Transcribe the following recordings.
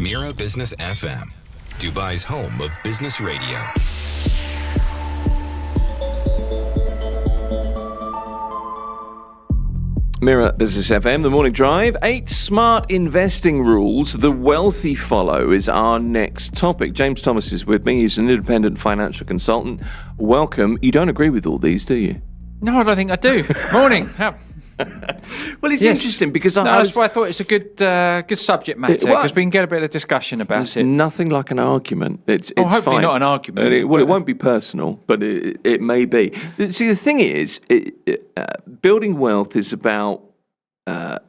Mira Business FM, Dubai's home of business radio. Mira Business FM, The Morning Drive. 8 smart investing rules the wealthy follow is our next topic. James Thomas is with me. He's an independent financial consultant. Welcome. You don't agree with all these, do you? No, I don't think I do. Morning. Well, it's interesting because that's why I thought it's a good subject matter, because we can get a bit of discussion about there's it. nothing like an argument. It's hopefully fine. not an argument. It won't be personal, but it may be. See, the thing is, building wealth is about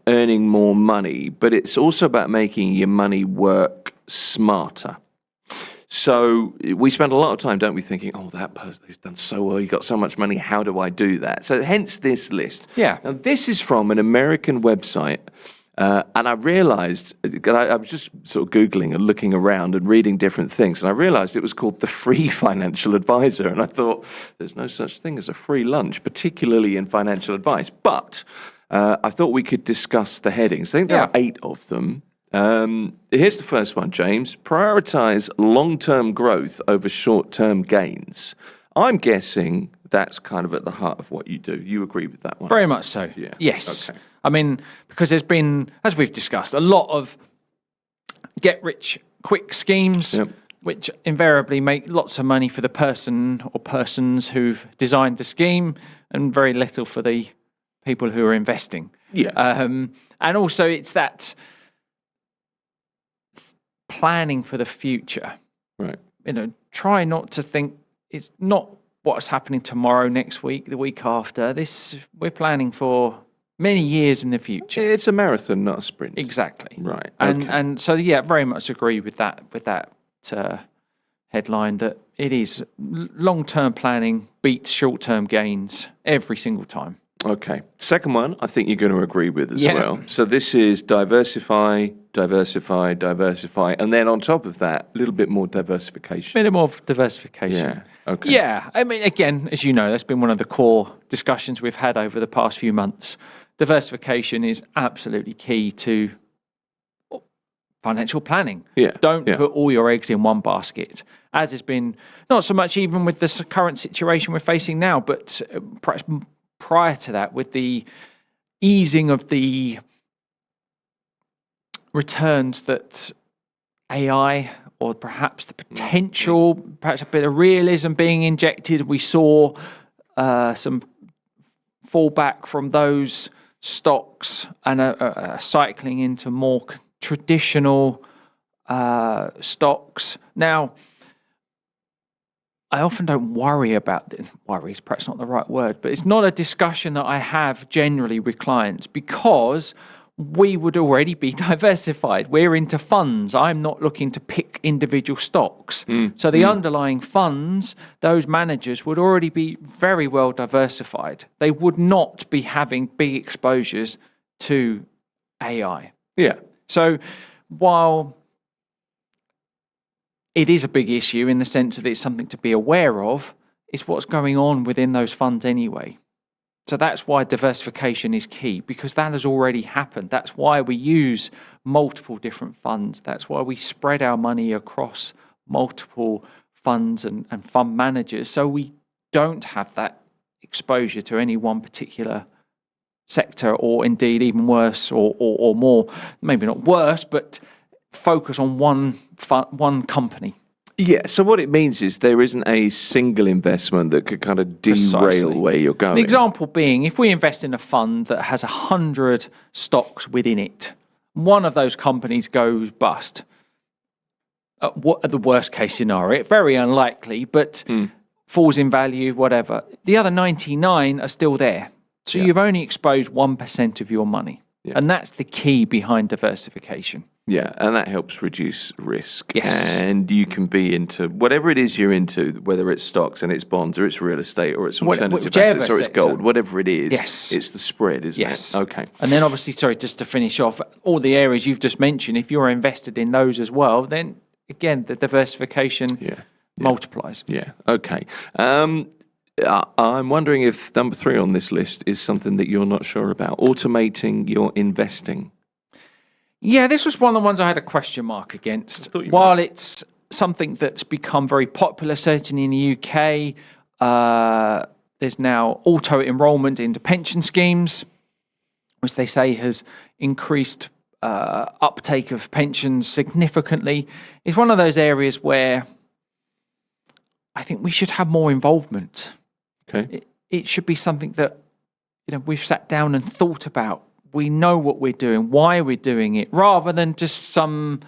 earning more money, but it's also about making your money work smarter. So we spend a lot of time, don't we, thinking, oh, that person who's done so well, he got so much money, how do I do that? So hence this list. Yeah. Now, this is from an American website, and I realized, I was just sort of Googling and looking around and reading different things, and I realized it was called the Free Financial Advisor, and I thought, there's no such thing as a free lunch, particularly in financial advice. But I thought we could discuss the headings. I think there are 8 of them. Here's the first one, James. Prioritize long-term growth over short-term gains. I'm guessing that's kind of at the heart of what you do. You agree with that one? Very much so. Yeah. Yes. Okay. I mean, because there's been, as we've discussed, a lot of get-rich-quick schemes, which invariably make lots of money for the person or persons who've designed the scheme and very little for the people who are investing. Yeah. And also it's that planning for the future. Right. Try not to think it's not what's happening tomorrow, next week, the week after. We're planning for many years in the future. It's a marathon, not a sprint. Exactly. Right. Okay. And so very much agree with that headline that it is long-term planning beats short-term gains every single time. Okay. Second one, I think you're going to agree with as well. So this is diversify, and then on top of that, a little bit more diversification. A bit more diversification. Yeah. Okay. Yeah. I mean, again, as you know, that's been one of the core discussions we've had over the past few months. Diversification is absolutely key to financial planning. Yeah. Don't put all your eggs in one basket, as has been not so much even with the current situation we're facing now, but perhaps prior to that, with the easing of the returns that AI or perhaps the potential, perhaps a bit of realism being injected, we saw some fallback from those stocks and a cycling into more traditional stocks. Now, I often don't worry about it. Worry is perhaps not the right word, but it's not a discussion that I have generally with clients because we would already be diversified. We're into funds. I'm not looking to pick individual stocks. So the underlying funds, those managers would already be very well diversified. They would not be having big exposures to AI. Yeah. So while it is a big issue in the sense that it's something to be aware of, it's what's going on within those funds anyway. So that's why diversification is key, because that has already happened. That's why we use multiple different funds. That's why we spread our money across multiple funds and fund managers. So we don't have that exposure to any one particular sector, or indeed even worse or more, maybe not worse, but focus on one company. Yeah, so what it means is there isn't a single investment that could kind of derail where you're going. The example being, if we invest in a fund that has 100 stocks within it, one of those companies goes bust. At the worst case scenario, very unlikely, but falls in value, whatever. The other 99 are still there. So you've only exposed 1% of your money. Yeah. And that's the key behind diversification. Yeah, and that helps reduce risk. Yes. And you can be into whatever it is you're into, whether it's stocks and it's bonds or it's real estate or it's alternative assets or it's gold, whatever it is. Yes. It's the spread, isn't it? Okay. And then obviously, sorry, just to finish off, all the areas you've just mentioned, if you're invested in those as well, then again, the diversification multiplies. Yeah, okay. I'm wondering if number 3 on this list is something that you're not sure about, automating your investing. Yeah, this was one of the ones I had a question mark against. While it's something that's become very popular, certainly in the UK, there's now auto-enrolment into pension schemes, which they say has increased uptake of pensions significantly. It's one of those areas where I think we should have more involvement. Okay. It should be something that we've sat down and thought about. We know what we're doing, why we're doing it, rather than just some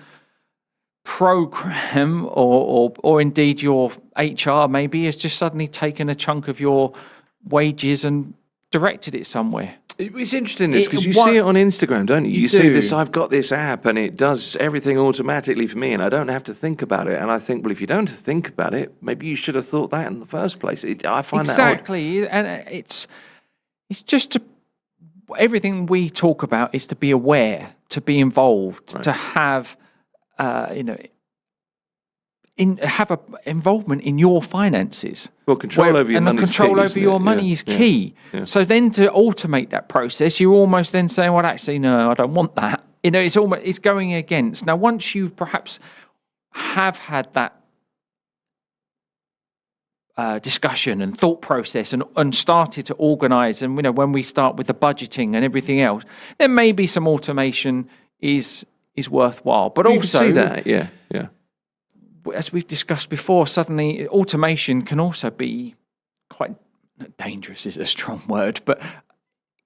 program or indeed your HR maybe has just suddenly taken a chunk of your wages and directed it somewhere. It's interesting this because you see it on Instagram, don't you? You see this, I've got this app and it does everything automatically for me and I don't have to think about it. And I think, well, if you don't think about it, maybe you should have thought that in the first place. I find that odd. Exactly. And it's just everything we talk about is to be aware, to be involved, to have, have a involvement in your finances. Well, control over your money. And control over your money is key. Yeah. So then to automate that process, you're almost then saying, well, actually, no, I don't want that. It's going against. Now, once you perhaps have had that discussion and thought process and started to organise, and when we start with the budgeting and everything else, then maybe some automation is worthwhile. But you also can see that, yeah. As we've discussed before, suddenly automation can also be quite dangerous. Is a strong word, but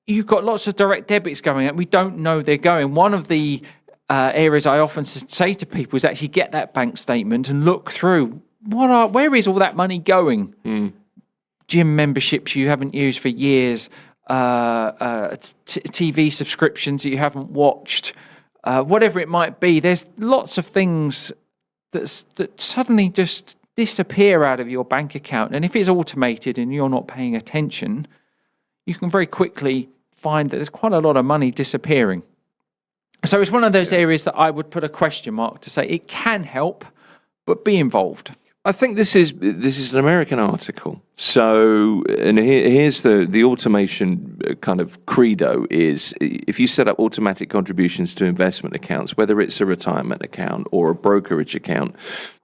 you've got lots of direct debits going out. We don't know they're going. One of the areas I often say to people is actually get that bank statement and look through. Where is all that money going? Gym memberships you haven't used for years, TV subscriptions that you haven't watched, whatever it might be. There's lots of things that suddenly just disappear out of your bank account. And if it's automated and you're not paying attention, you can very quickly find that there's quite a lot of money disappearing. So it's one of those areas that I would put a question mark to say it can help, but be involved. I think this is an American article. So, and here's the automation kind of credo is if you set up automatic contributions to investment accounts, whether it's a retirement account or a brokerage account,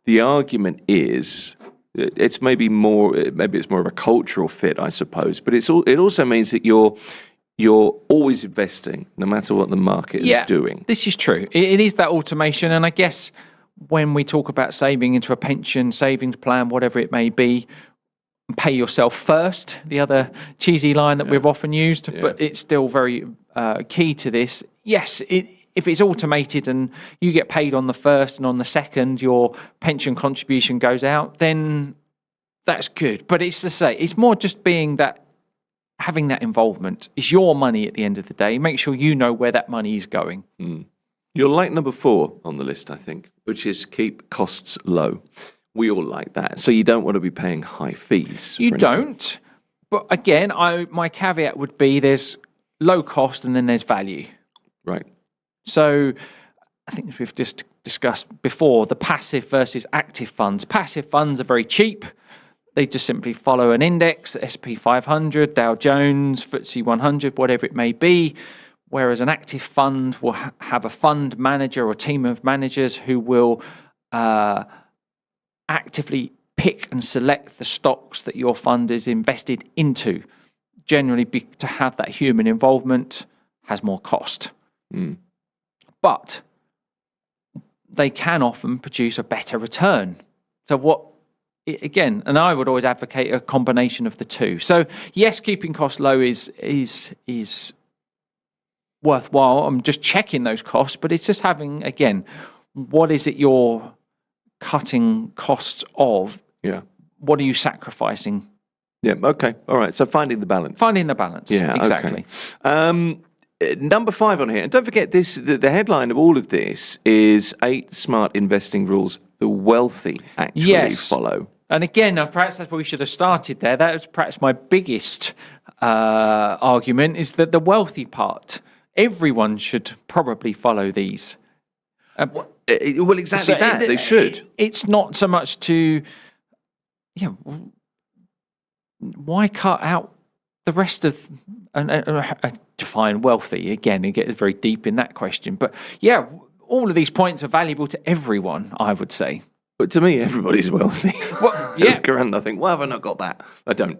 the argument is it's maybe it's more of a cultural fit, I suppose. But it also means that you're always investing, no matter what the market is doing. This is true. It is that automation, and I guess when we talk about saving into a pension, savings plan, whatever it may be, pay yourself first, the other cheesy line that we've often used, but it's still very key to this. Yes, if it's automated and you get paid on the first and on the second, your pension contribution goes out, then that's good. But it's more just having that involvement. It's your money at the end of the day. Make sure you know where that money is going. You'll like number 4 on the list, I think, which is keep costs low. We all like that. So you don't want to be paying high fees. You don't. But again, my caveat would be there's low cost and then there's value. Right. So I think as we've just discussed before, the passive versus active funds. Passive funds are very cheap. They just simply follow an index, SP 500, Dow Jones, FTSE 100, whatever it may be. Whereas an active fund will have a fund manager or team of managers who will actively pick and select the stocks that your fund is invested into. Generally, to have that human involvement has more cost. But they can often produce a better return. So again, and I would always advocate a combination of the two. So yes, keeping costs low is worthwhile. I'm just checking those costs, but it's just having, again, what is it you're cutting costs of? Yeah. What are you sacrificing? Yeah. Okay. All right. So finding the balance. Yeah. Exactly. Okay. Number 5 on here, and don't forget this. The headline of all of this is 8 smart investing rules the wealthy actually follow. And again, perhaps that's where we should have started there. That was perhaps my biggest argument is that the wealthy part. Everyone should probably follow these. Well, exactly that. They should. It's not so much to, why cut out the rest of define wealthy again. It gets very deep in that question, but yeah, all of these points are valuable to everyone, I would say. But to me, everybody's wealthy. Well, yeah. Look around, I think, why have I not got that? I don't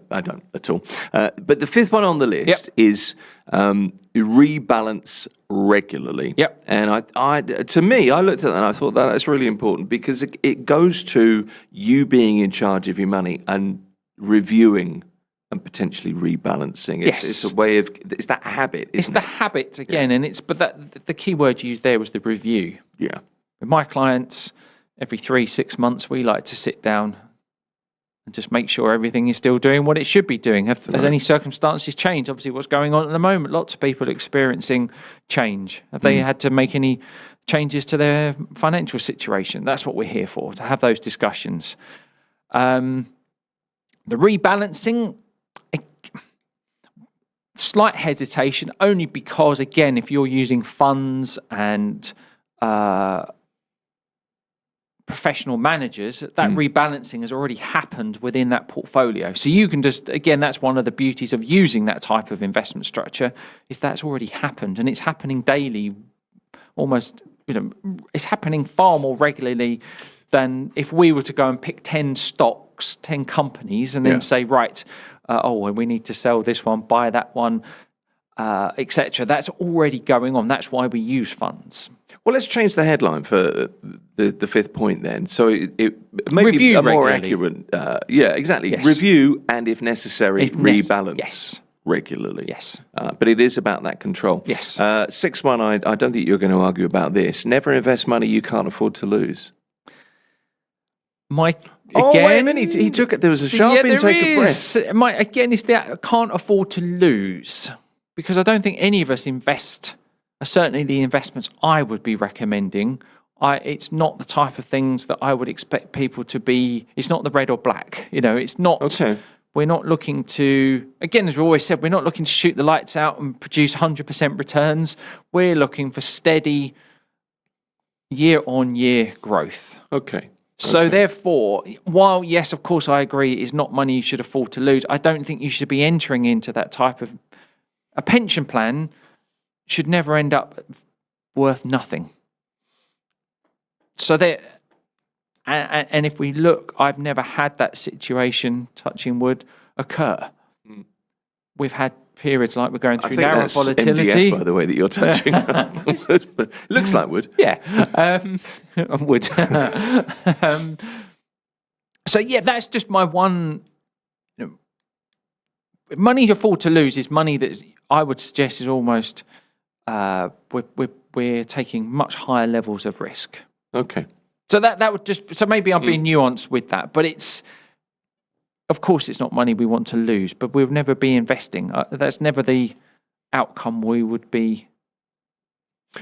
at all. But the fifth one on the list is rebalance regularly. Yep. And to me, I looked at that and I thought that's really important because it goes to you being in charge of your money and reviewing and potentially rebalancing. It's a way of, it's that habit, isn't It's the habit again, and the key word you used there was the review. Yeah. With my clients, every 3-6 months, we like to sit down and just make sure everything is still doing what it should be doing. Has any circumstances changed? Obviously, what's going on at the moment, lots of people are experiencing change. Have they had to make any changes to their financial situation? That's what we're here for, to have those discussions. The rebalancing, slight hesitation, only because, again, if you're using funds and professional managers, that rebalancing has already happened within that portfolio. So you can just, again, that's one of the beauties of using that type of investment structure, is that's already happened, and it's happening daily, almost, it's happening far more regularly than if we were to go and pick 10 stocks, 10 companies, and then say, right, we need to sell this one, buy that one, etc. That's already going on. That's why we use funds. Well, let's change the headline for the fifth point then. So it may be Review a more regularly. accurate. Exactly. Yes. Review and, if necessary, rebalance. Yes. Regularly. Yes. But it is about that control. Yes. Sixth one, I don't think you're going to argue about this. Never invest money you can't afford to lose. Wait a minute. He took it. There was a sharp intake of breath. Again, it's that can't afford to lose, because I don't think any of us invest. Certainly, the investments I would be recommending, it's not the type of things that I would expect people to be. It's not the red or black. It's not. Okay. We're not looking to, again, as we always said, we're not looking to shoot the lights out and produce 100% returns. We're looking for steady year-on-year growth. Okay. So therefore, while, yes, of course, I agree, it's not money you should afford to lose, I don't think you should be entering into that type of... A pension plan should never end up worth nothing. So there... And if we look, I've never had that situation, touching wood, occur. We've had periods like we're going through now of volatility. MDF, by the way, that you're touching. It looks like wood. Yeah, wood. So yeah, that's just my one. Money to afford to lose is money that I would suggest is almost we're taking much higher levels of risk. Okay. So that would just, so maybe I'm being nuanced with that, but it's, of course, it's not money we want to lose, but we'll never be investing. That's never the outcome we would be.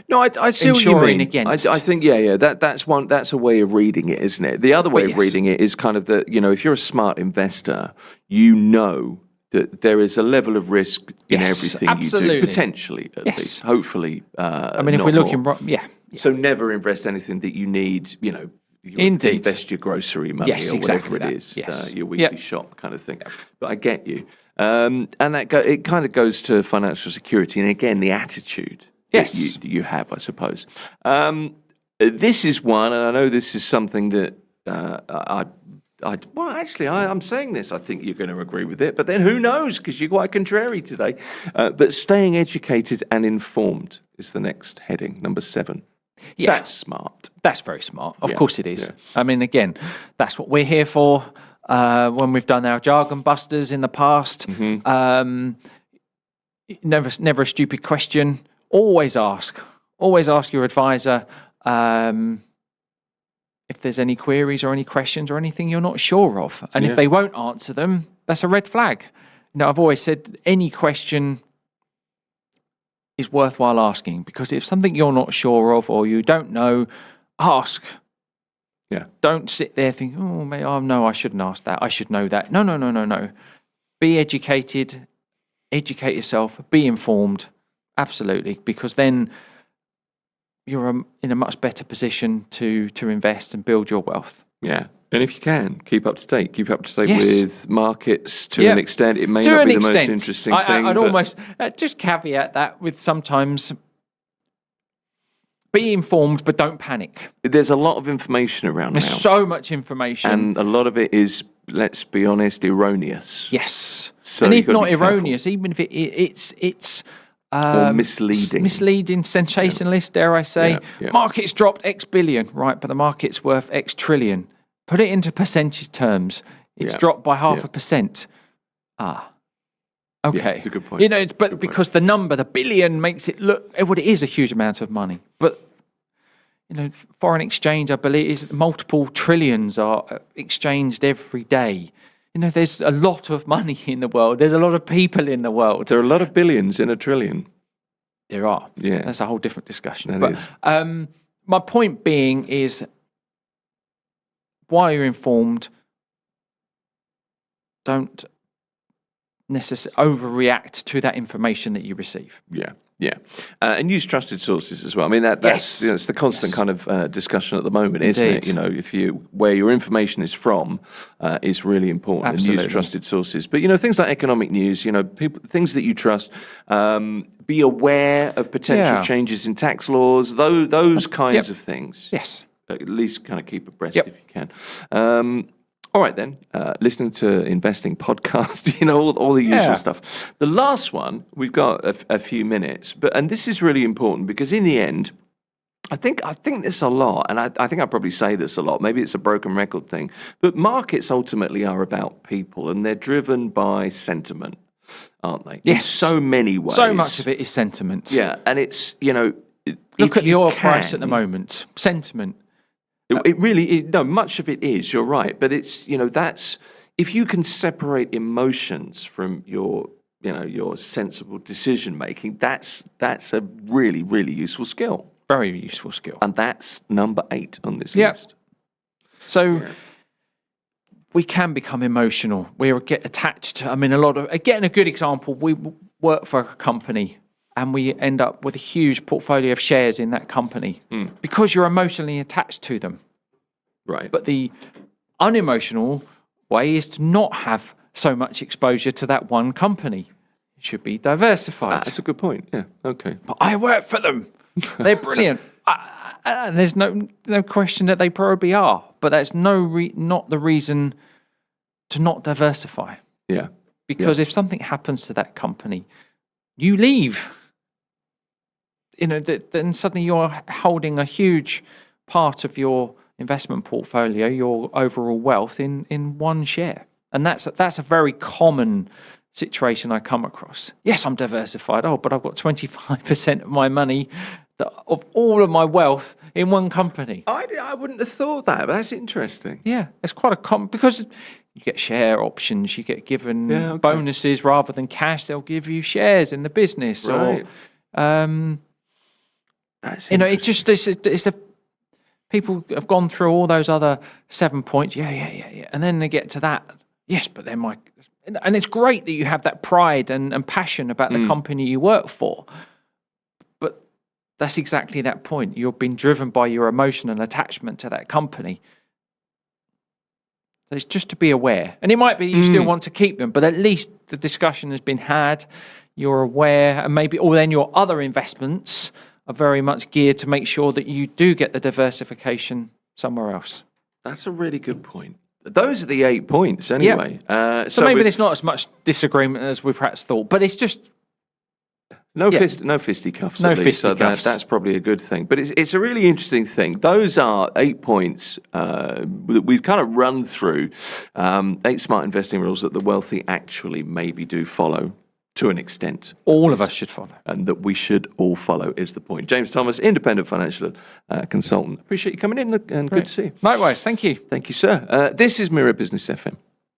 No, I see what you mean. Against. I think, that's a way of reading it, isn't it? The other way of reading it is kind of that, if you're a smart investor, that there is a level of risk in everything you do, potentially, at least, hopefully. If we're looking, So never invest anything that you need, Indeed. Invest your grocery money or whatever it is, your weekly shop kind of thing. But I get you. And it kind of goes to financial security. And again, the attitude that you have, I suppose. This is one, and I know this is something that I'm saying this, I think you're going to agree with it, but then who knows, because you're quite contrary today. But staying educated and informed is the next heading, number 7. Yeah. That's smart. That's very smart. Of course it is. Yeah. Again, that's what we're here for. When we've done our jargon busters in the past, never a stupid question. Always ask your advisor if there's any queries or any questions or anything you're not sure of. And if they won't answer them, that's a red flag. I've always said any question is worthwhile asking, because if something you're not sure of or you don't know, ask. Yeah. Don't sit there thinking, no, I shouldn't ask that. I should know that. No. Be educated, educate yourself, be informed. Absolutely. Because then you're in a much better position to invest and build your wealth. Yeah. And if you can, keep up to date. Keep up to date Yes. with markets to Yeah. an extent. It may To not an be the most extent. interesting thing. I'd but almost just caveat that with sometimes be informed, but don't panic. there's a lot of information around There's now. so much information. And a lot of it is, let's be honest, erroneous. Yes. So And you've if got to not be careful. erroneous, even if it's Or misleading. misleading, sensationalist, dare I say. Yeah. Market's dropped X billion, right, but the market's worth X trillion. Put it into percentage terms. It's Yeah. dropped by half Yeah. a percent. Okay. That's a good point. You know, That's a but good point. because the number, the billion, makes it look, well, it is a huge amount of money. But, you know, foreign exchange, I believe, is multiple trillions are exchanged every day. You know, there's a lot of money in the world. There's a lot of people in the world. There are a lot of billions in a trillion. There are. Yeah. That's a whole different discussion. That is. My point being is, while you're informed, don't necessarily overreact to that information that you receive. Yeah. And use trusted sources as well. I mean, that's Yes. it's the constant kind of discussion at the moment, isn't Indeed. it? You know, where your information is from is really important. And Absolutely. use trusted sources. But you know, things like economic news, you know, things that you trust. Be aware of potential Yeah. changes in tax laws. Those kinds of things. Yes. At least kind of keep abreast Yep. if you can. All right then, listening to investing podcast, you know, all the usual Yeah. stuff. The last one, we've got a few minutes, and this is really important because in the end, I think this a lot, and I think I probably say this a lot. Maybe it's a broken record thing, but markets ultimately are about people, and they're driven by sentiment, aren't they? In Yes. so many ways. So much of it is sentiment. Yeah, and it's, you know, Look if at the you oil price at the can- moment. Sentiment. It really, no, much of it is, you're right. But it's, you know, that's, if you can separate emotions from your sensible decision making, that's a really, really useful skill. Very useful skill. And that's number 8 on this Yep. list. So we can become emotional. We get attached. I mean, again, a good example, we work for a company and we end up with a huge portfolio of shares in that company because you're emotionally attached to them. Right. But the unemotional way is to not have so much exposure to that one company. It should be diversified. That's a good point. Yeah. Okay. But I work for them. They're brilliant. And there's no question that they probably are. But that's not the reason to not diversify. Yeah. Because if something happens to that company, you leave. You know, then suddenly you're holding a huge part of your investment portfolio, your overall wealth in one share. And that's a very common situation I come across. Yes, I'm diversified. Oh, but I've got 25% of my money, of all of my wealth in one company. I wouldn't have thought that, but that's interesting. Yeah, it's quite a common, because you get share options, you get given Yeah, okay. bonuses rather than cash. They'll give you shares in the business, Right. or That's you know, interesting. it's a people have gone through all those other 7 points, yeah, and then they get to that. Yes, but then and it's great that you have that pride and passion about the company you work for. But that's exactly that point. You're being driven by your emotion and attachment to that company. So it's just to be aware. And it might be you still want to keep them, but at least the discussion has been had. You're aware, and maybe then your other investments are very much geared to make sure that you do get the diversification somewhere else. That's a really good point. Those are the 8 points anyway. So maybe there's not as much disagreement as we perhaps thought, but it's just no fisticuffs. No at least, so fisticuffs. that's probably a good thing. But it's a really interesting thing. Those are 8 points that we've kind of run through. 8 smart investing rules that the wealthy actually maybe do follow to an extent. all of us should follow. And that we should all follow is the point. James Thomas, independent financial consultant. Appreciate you coming in and good to see you. Likewise, thank you. Thank you, sir. This is Mirror Business FM.